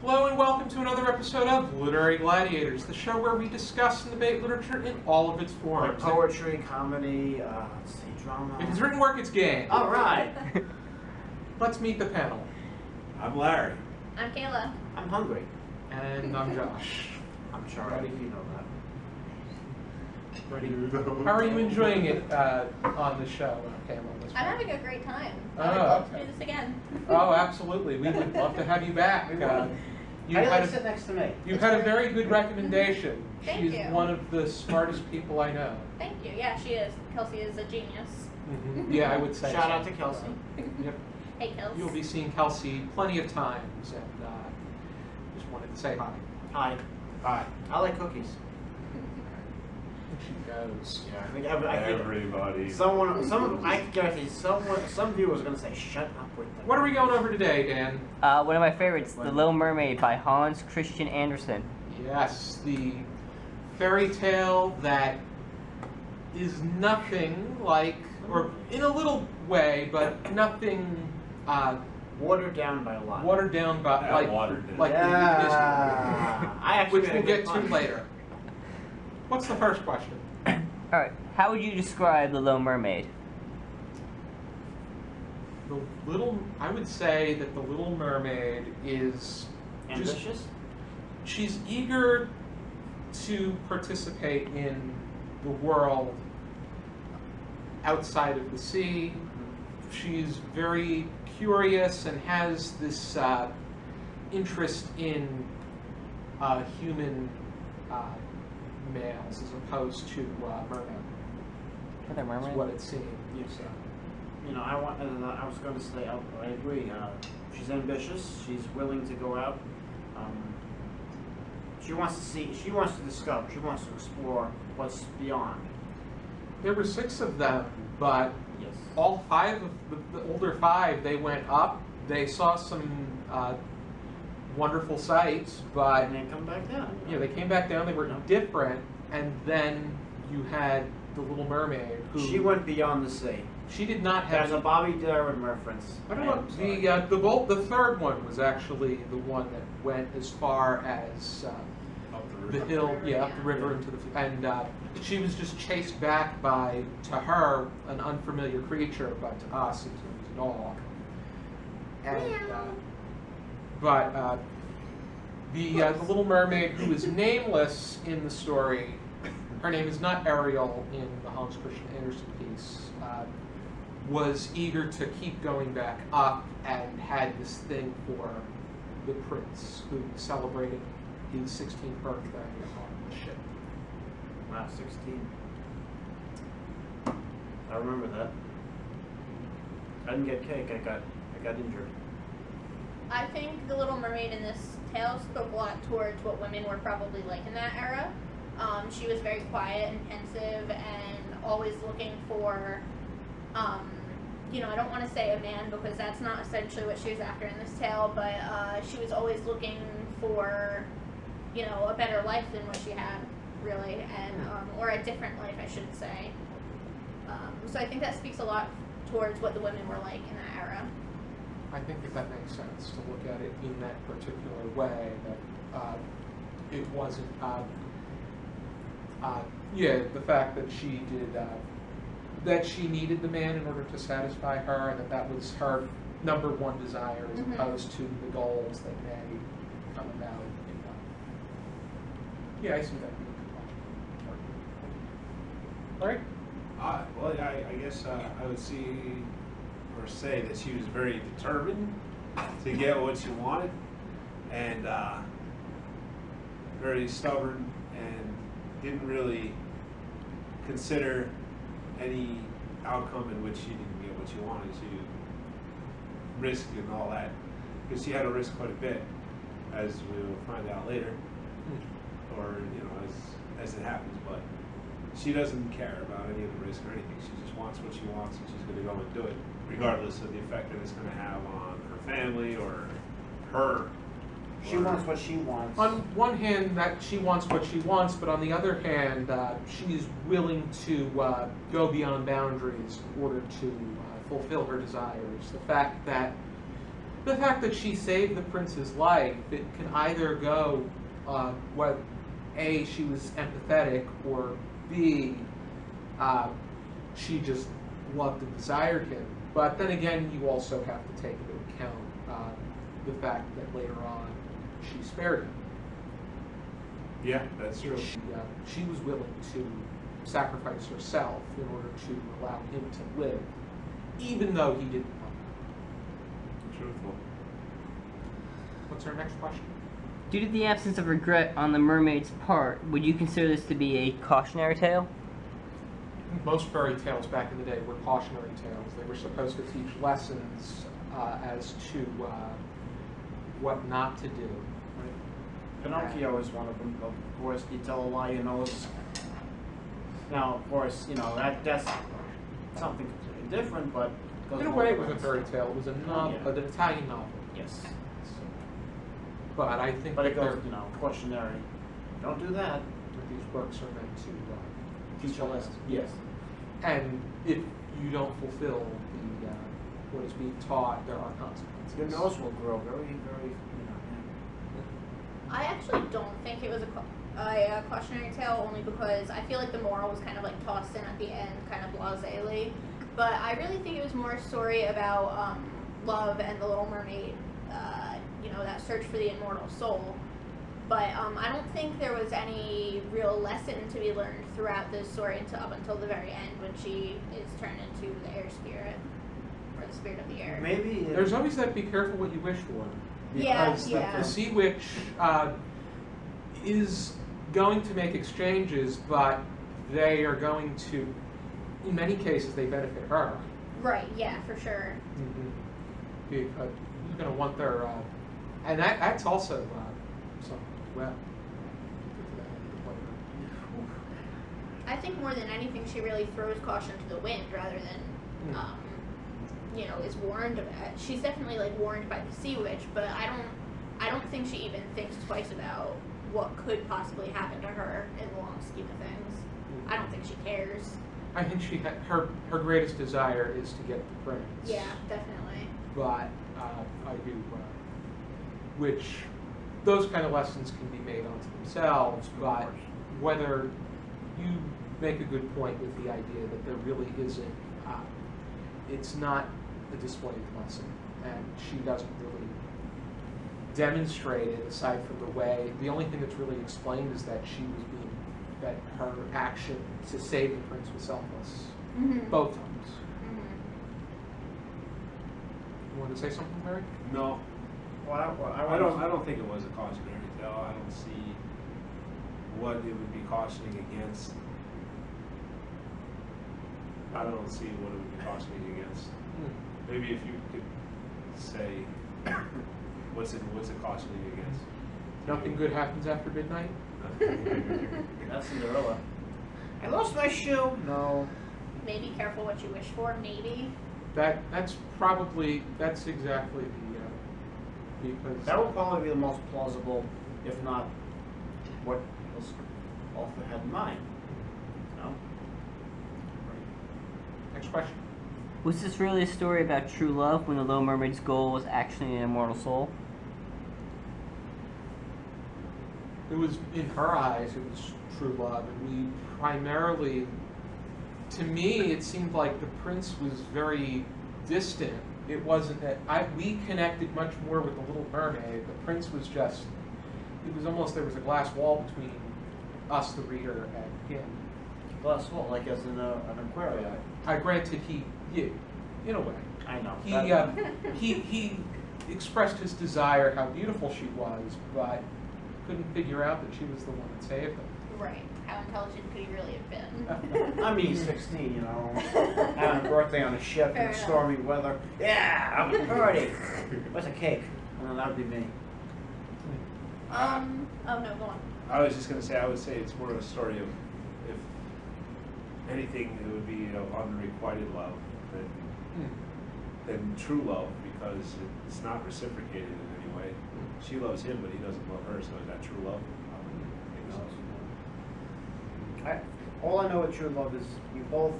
Hello and welcome to another episode of Literary Gladiators, the show where we discuss and debate literature in all of its forms. Like poetry, comedy, drama. If it's written work, it's game. All right. Let's meet the panel. I'm Larry. I'm Kaila. I'm hungry. And I'm Josh. I'm Charlie. You know that. Ready? How are you enjoying it on the show, Kaila? I'm having a great time. Oh, I would love okay. to do this again. Oh, absolutely. We would love to have you back. You had sit next to me. You've had a very good recommendation. Thank She's you. one of the smartest people I know. Thank you. Yeah, she is. Kelsey is a genius. Mm-hmm. Yeah, I would say. Shout out to Kelsey. Yep. Hey, Kelsey. You'll be seeing Kelsey plenty of times, and just wanted to say hi. Hi. Hi. I like cookies. She goes. Yeah, I think Everybody. I can guarantee some viewers are going to say, "Shut up with them." What are we going over today, Dan? One of my favorites, The Little Mermaid by Hans Christian Andersen. Yes, the fairy tale that is nothing like, or in a little way, but nothing Watered down by a lot. watered down by Yeah, like watered down. like the Yeah. I actually which made a we'll good get to punch. later. What's the first question? Alright, how would you describe The Little Mermaid? I would say that the Little Mermaid is Ambitious? she's eager to participate in the world outside of the sea. She's very curious and has this interest in human males as opposed to mermen. For the Is mermaid? what it seems. Yes. You know, I was going to say, I agree. She's ambitious. She's willing to go out. She wants to see. She wants to discover. She wants to explore what's beyond. There were 6 of them, but Yes. all 5 of the older 5, they went up. They saw some wonderful sights, but And then come back down. you know, they came back down. They were different, and then you had the Little Mermaid, who She went beyond the sea. she did not have. There's a Bobby Darin reference. I don't know. I'm sorry. The third one was actually the one that went as far as Up the river. hill, up the river into the, and she was just chased back by, to her, an unfamiliar creature, but to us it was a dog. And the Little Mermaid, who is nameless in the story, her name is not Ariel in the Hans Christian Andersen piece, was eager to keep going back up and had this thing for the prince, who celebrated his 16th birthday on the ship. Wow, 16. I remember that. I didn't get cake. I got injured. I think The Little Mermaid in this tale spoke a lot towards what women were probably like in that era. She was very quiet and pensive and always looking for, I don't want to say a man because that's not essentially what she was after in this tale, but she was always looking for, a better life than what she had, really, and or a different life, I should say. So I think that speaks a lot towards what the women were like in that era. I think that makes sense to look at it in that particular way, that it wasn't, the fact that she did, that she needed the man in order to satisfy her, and that was her number one desire, as opposed to the goals that may come about in life. Yeah, I see that being a good point. All right. Well, I guess I would say that she was very determined to get what she wanted, and very stubborn, and didn't really consider any outcome in which she didn't get what she wanted. She risked and all that, because she had to risk quite a bit, as we will find out later, or as it happens. But she doesn't care about any of the risk or anything. She just wants what she wants, and she's going to go and do it, regardless of the effect that it's going to have on her family or her. She wants what she wants. On one hand, that she wants what she wants, but on the other hand, she's willing to go beyond boundaries in order to fulfill her desires. The fact that the fact that she saved the prince's life, it can either go, what, A, she was empathetic, or B, she just loved and desired him. But then again, you also have to take into account the fact that later on she spared him. Yeah, that's true. She was willing to sacrifice herself in order to allow him to live, even though he didn't want her. Truthful. What's our next question? Due to the absence of regret on the mermaid's part, would you consider this to be a cautionary tale? Most fairy tales back in the day were cautionary tales. They were supposed to teach lessons as to what not to do. Pinocchio is one of them. Of course, you tell a lie, you know it's. Now, of course, that's something completely different, but goes In a along way, it with was a fairy tale. It was a novel, Yeah. an Italian novel. Yes, But I think but it that goes, cautionary. Don't do that. these books are meant to Teach a lesson. Yes. And if you don't fulfill the what is being taught, there are consequences. Your nose will grow very, very. I actually don't think it was a cautionary tale, only because I feel like the moral was kind of like tossed in at the end, kind of blasely. But I really think it was more a story about love and the Little Mermaid, that search for the immortal soul. But I don't think there was any real lesson to be learned throughout this story up until the very end, when she is turned into the air spirit, or the spirit of the air. Maybe. There's always that be careful what you wish for. Yeah, Because yeah. the sea witch is going to make exchanges, but they are going to, in many cases, they benefit her. Right, yeah, for sure. Because who's going to want their, and that's also something as well. I think more than anything, she really throws caution to the wind rather than, is warned of it. She's definitely like warned by the sea witch, but I don't think she even thinks twice about what could possibly happen to her in the long scheme of things. I don't think she cares. I think her greatest desire is to get the prince. Yeah, definitely. But I do, which those kind of lessons can be made onto themselves, but whether you make a good point with the idea that there really isn't, it's not a displayed lesson, and she doesn't really demonstrate it aside from the only thing that's really explained is that that her action to save the prince was selfless, both times. You want to say something, Larry? No, Well, I don't think it was a cautionary tale. I don't see what it would be cautioning against. I don't see what it would be cautioning against. Maybe if you could say, what's it cautioning against? Nothing good happens after midnight? That's Cinderella. I lost my shoe. No. Maybe careful what you wish for, maybe. That's exactly the, because. That would probably be the most plausible, if not what was author had in mind. No? Next question. Was this really a story about true love when the Little Mermaid's goal was actually an immortal soul? It was, in her eyes, it was true love, and we primarily, to me, it seemed like the prince was very distant. It wasn't that, we connected much more with the Little Mermaid. The prince was just, it was almost, there was a glass wall between us, the reader, and him. Glass wall, like as in an aquarium. Granted, in a way. I know. He expressed his desire, how beautiful she was, but couldn't figure out that she was the one that saved him. Right. How intelligent could he really have been? I mean, 16, having a birthday on a ship Fair in enough. stormy weather. Yeah, I'm a party. Where's a cake? Well, that would be me. Oh no, go on. I was just going to say, I would say it's more of a story of, if anything, it would be unrequited love than true love, because it's not reciprocated in any way. She loves him, but he doesn't love her, so is that true love? I don't think so. All I know with true love is you both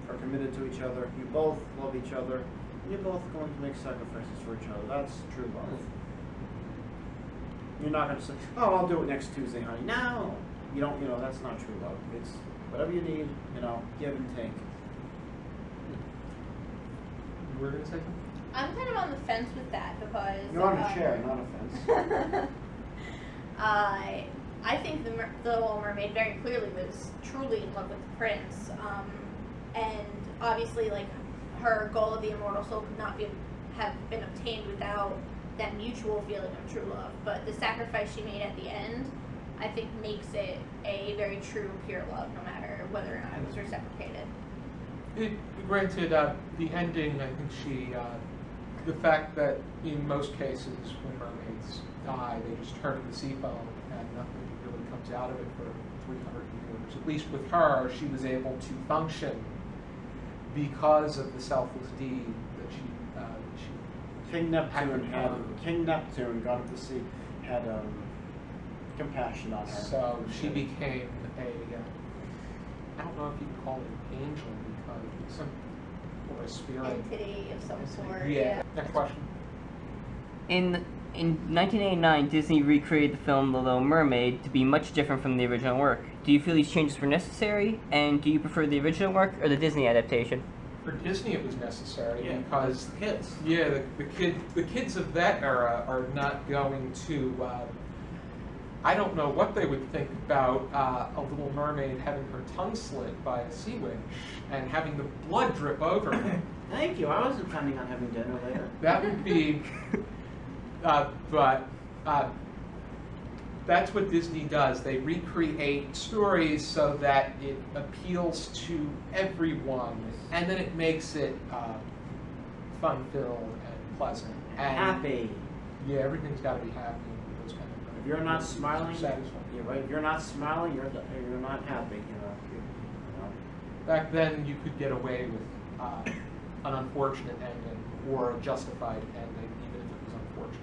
are committed to each other. You both love each other. You're both going to make sacrifices for each other. That's true love. You're not going to say, "Oh, I'll do it next Tuesday, honey." No, you don't. You know, that's not true love. It's whatever you need. You know, give and take. You were gonna say something? I'm kind of on the fence with that because You're on a chair, not a fence. I think the Little Mermaid very clearly was truly in love with the prince, and obviously, like, her goal of the immortal soul could not have been obtained without that mutual feeling of true love. But the sacrifice she made at the end, I think, makes it a very true, pure love, no matter whether or not it was reciprocated. Granted, the ending, I think she, the fact that in most cases when mermaids die, they just turn to the sea foam and nothing really comes out of it for 300 years. At least with her, she was able to function because of the selfless deed that she King Neptune Had- King Neptune, god of the sea, had compassion on her. So she became a, I don't know if you can call it an angel because some, or a spirit. Entity of some sort. Yeah. Next question. In 1989, Disney recreated the film The Little Mermaid to be much different from the original work. Do you feel these changes were necessary, and do you prefer the original work or the Disney adaptation? For Disney, it was necessary Yeah, because the kids. yeah, the kids of that era are not going to. I don't know what they would think about a Little Mermaid having her tongue slit by a sea witch and having the blood drip over her. Thank you. I wasn't planning on having dinner later. That would be, but that's what Disney does. They recreate stories so that it appeals to everyone, and then it makes it fun-filled and pleasant. And Happy. Yeah, everything's got to be happy. With those kind of If you're not smiling, satisfying. you're right. If you're not smiling, you're not happy. You know. Back then, you could get away with an unfortunate ending or a justified ending, even if it was unfortunate.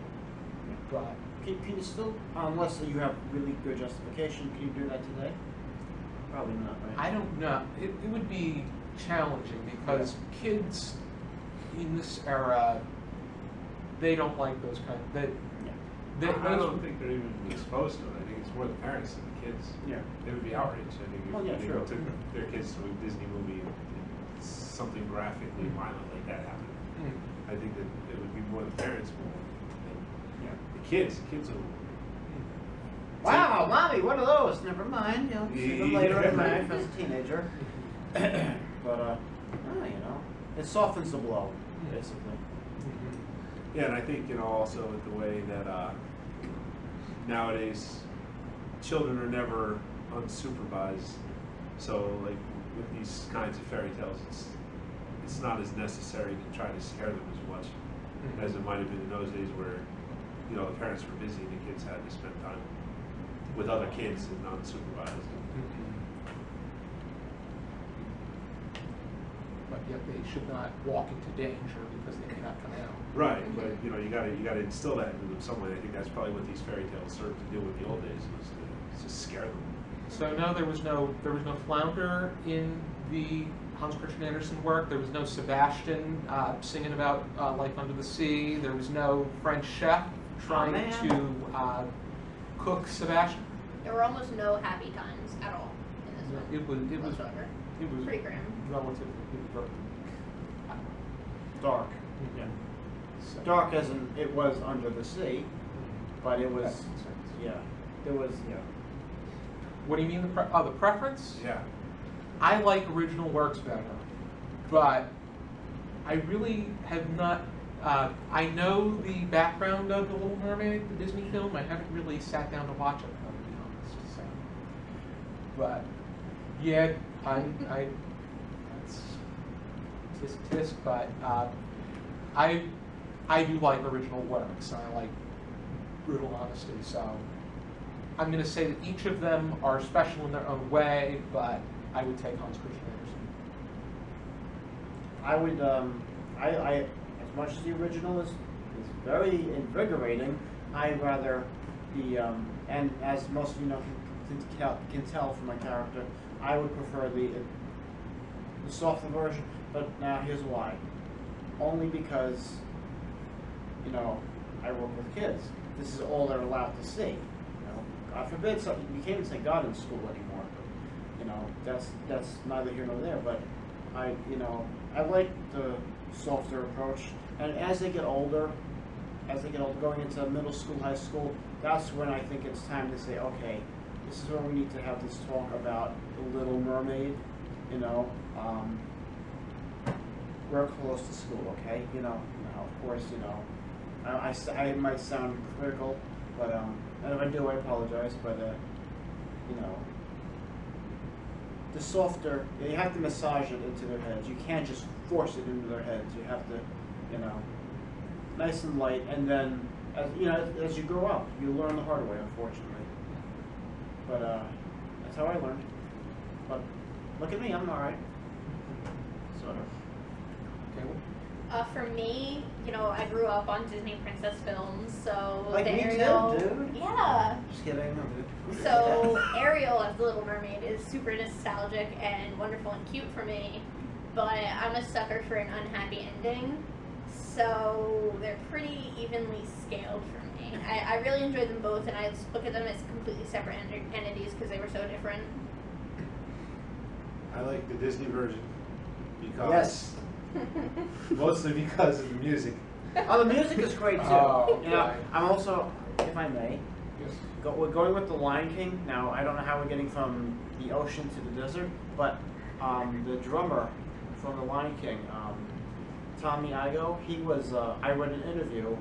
But Can you still, unless you have really good justification, can you do that today? Probably not, right? I don't know. It would be challenging because kids in this era, they don't like those kind of. I don't think they're even exposed to it. I think it's more the parents than the kids. Yeah. They would be outraged. I think Oh, yeah, if they sure. took their kids to a Disney movie and something graphically violent like that happened. I think that it would be more the parents more than Yeah. the kids. The kids will. Wow, mommy, what are those? Never mind. You know, see them later in life as a teenager. But you know, it softens the blow, basically. Yeah, and I think also with the way that nowadays children are never unsupervised. So like with these kinds of fairy tales, it's not as necessary to try to scare them as much as it might have been in those days where the parents were busy and the kids had to spend time with other kids and unsupervised. But yet they should not walk into danger because they may not come out. Right, but you gotta instill that into them some way. I think that's probably what these fairy tales served to do with the old days, was to just scare them. So no, there was no flounder in the Hans Christian Andersen work. There was no Sebastian singing about life under the sea. There was no French chef trying to cook Sebastian. There were almost no happy times at all in this one. It was Pretty grim. relatively Dark. Yeah. so. Dark as in it was under the sea, but it was, That's concerns. yeah. There was, yeah. What do you mean the preference? Yeah. I like original works better, but I really have not. I know the background of The Little Mermaid, the Disney film. I haven't really sat down to watch it, to be honest. So, but yeah, I that's tisk. But I do like original works, and I like brutal honesty. So I'm going to say that each of them are special in their own way, but I would take Hans Christian Andersen. I would, I as much as the original is very invigorating, I'd rather the, and as most of you know can tell from my character, I would prefer the softer version. But now here's why. only because, you know, I work with kids. This is all they're allowed to see. You know, God forbid, so you can't even say God in school anymore. But, you know, that's neither here nor there. But I like the softer approach. And as they get older, going into middle school, high school, that's when I think it's time to say, okay, this is where we need to have this talk about the Little Mermaid. You know, we're close to school, okay? You know, of course, you know, I might sound critical, but and if I do, I apologize. But you know, the softer, you have to massage it into their heads. You can't just force it into their heads. You have to, you know, nice and light, and then as you grow up, you learn the hard way, unfortunately. But that's how I learned. But look at me, I'm all right. Sort of. Okay. For me, you know, I grew up on Disney princess films, so Like the me Ariel. too, dude. Yeah. Just kidding. I'm good. So Ariel as the Little Mermaid is super nostalgic and wonderful and cute for me, but I'm a sucker for an unhappy ending. So they're pretty evenly scaled for me. I really enjoy them both, and I look at them as completely separate entities because they were so different. I like the Disney version because Yes. mostly because of the music. Oh, the music is great too. Oh, You know, okay. I'm also, if I may, Yes. we're going with the Lion King. Now, I don't know how we're getting from the ocean to the desert, but the drummer from the Lion King, Tommy Igoe, he was. I read an interview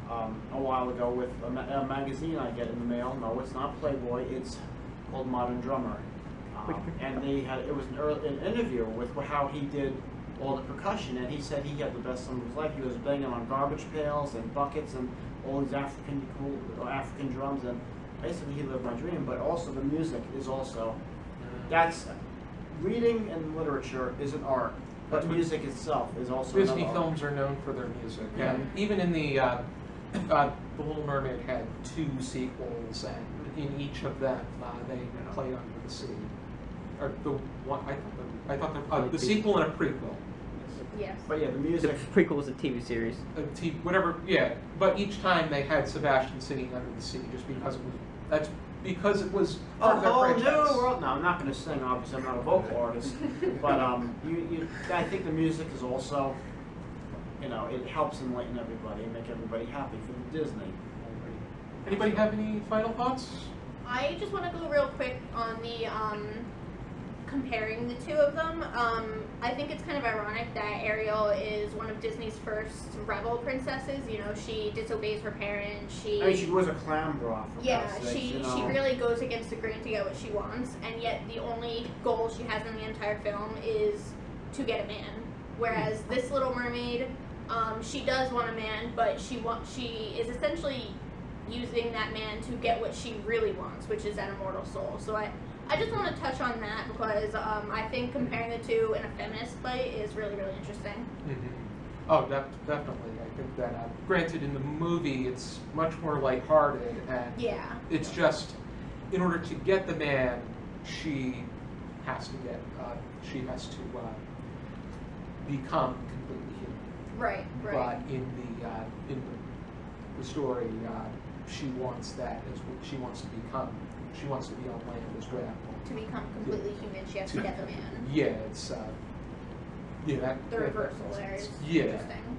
a while ago with a magazine I get in the mail. No, it's not Playboy. It's called Modern Drummer, and it was an interview with how he did all the percussion, and he said he had the best summer of his life. He was banging on garbage pails and buckets and all these African drums, and basically he lived my dream. But also the music is also, that's, reading and literature is an art, but That's what- music itself is also Disney another art. films are known for their music, Yeah. and even in the Little Mermaid had 2 sequels, and in each of them they played under the sea. Or the one I thought the sequel and a prequel. Yes. But yeah, the The music. prequel was a TV series. Whatever, yeah. But each time they had Sebastian singing under the sea, just because it was A part of their whole franchise. new world. No, I'm not going to sing. Obviously, I'm not a vocal artist. But I think the music is also, you know, it helps enlighten everybody and make everybody happy for the Disney. Anybody have any final thoughts? I just want to go real quick on the comparing the two of them. I think it's kind of ironic that Ariel is one of Disney's first rebel princesses. You know, she disobeys her parents. I mean, she wears a clown bra. For Yeah, God's sakes, she you know. really goes against the grain to get what she wants, and yet the only goal she has in the entire film is to get a man. Whereas this Little Mermaid, she does want a man, but she is essentially using that man to get what she really wants, which is an immortal soul. So I just want to touch on that because I think comparing the two in a feminist light is really, really interesting. Mm-hmm. Oh, definitely. I think that, granted, in the movie, it's much more lighthearted, and Yeah. it's just, in order to get the man, she has to become completely human. Right, right. But in the story, she wants that as she wants to be on land as well. To become completely human, she has to get the man. Yeah, it's that The reversal there is yeah. interesting.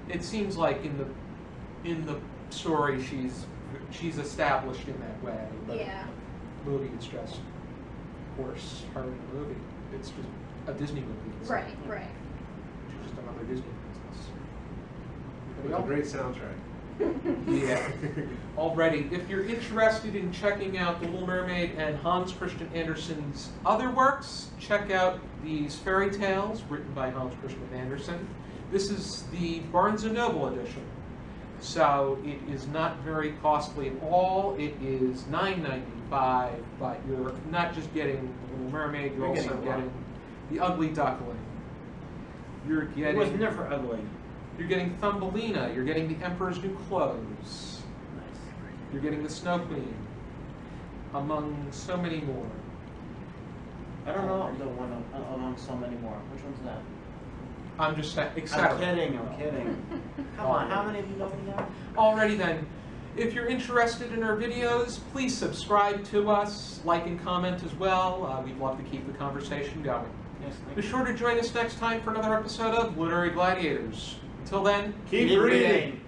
It seems like in the story she's established in that way. But Yeah. in the movie, it's just, of course, her in the movie. It's just a Disney movie. It's Right, not- right. She's just another Disney princess. With a great soundtrack. Yeah. Already, if you're interested in checking out The Little Mermaid and Hans Christian Andersen's other works, check out these fairy tales written by Hans Christian Andersen. This is the Barnes & Noble edition. So it is not very costly at all. It is $9.95, but you're not just getting The Little Mermaid, you're You're also getting a lot. getting The Ugly Duckling. You're It getting... was never ugly. You're getting Thumbelina, you're getting The Emperor's New Clothes, Nice. you're getting The Snow Queen, among so many more. I don't know the one among so many more. Which one's that? I'm just saying, I'm etc. kidding. Come on, how many of you know me now? Alrighty then. If you're interested in our videos, please subscribe to us, like and comment as well. We'd love to keep the conversation going. Yes, thank Be you. sure to join us next time for another episode of Literary Gladiators. Until then, Keep reading.